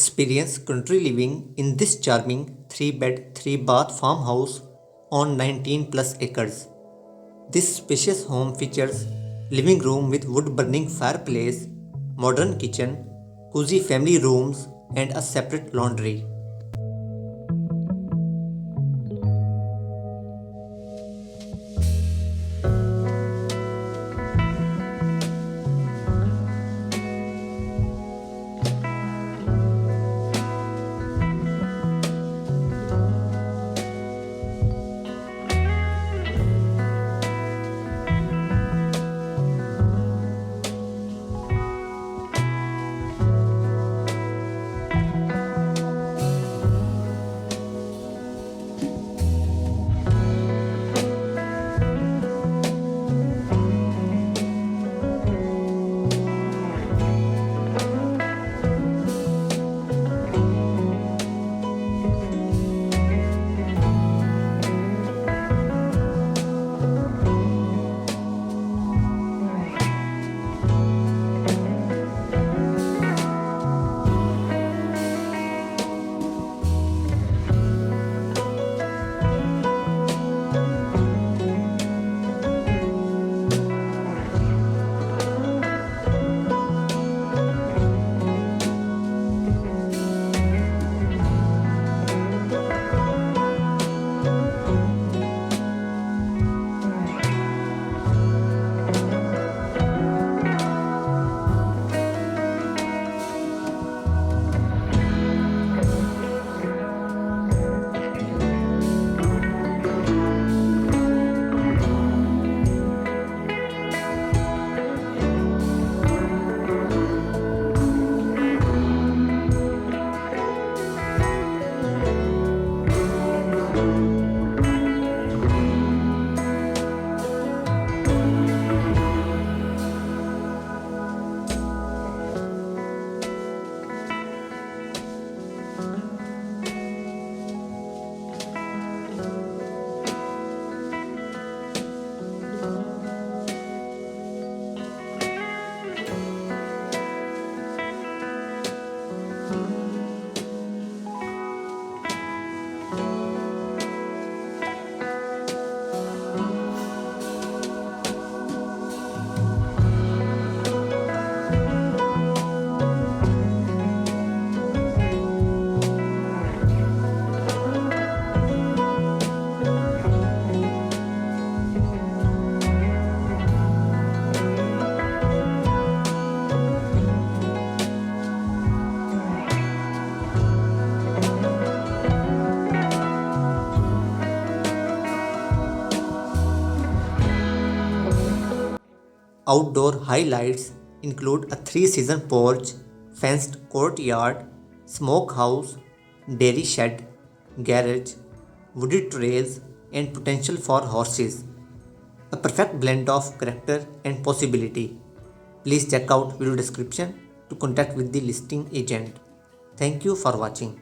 Experience country living in this charming 3-bed, 3-bath farmhouse on 19 plus acres. This spacious home features living room with wood burning fireplace, modern kitchen, cozy family rooms, and a separate laundry. Outdoor highlights include a 3-season porch, fenced courtyard, smokehouse, dairy shed, garage, wooded trails, and potential for horses. A perfect blend of character and possibility. Please check out video description to contact with the listing agent. Thank you for watching.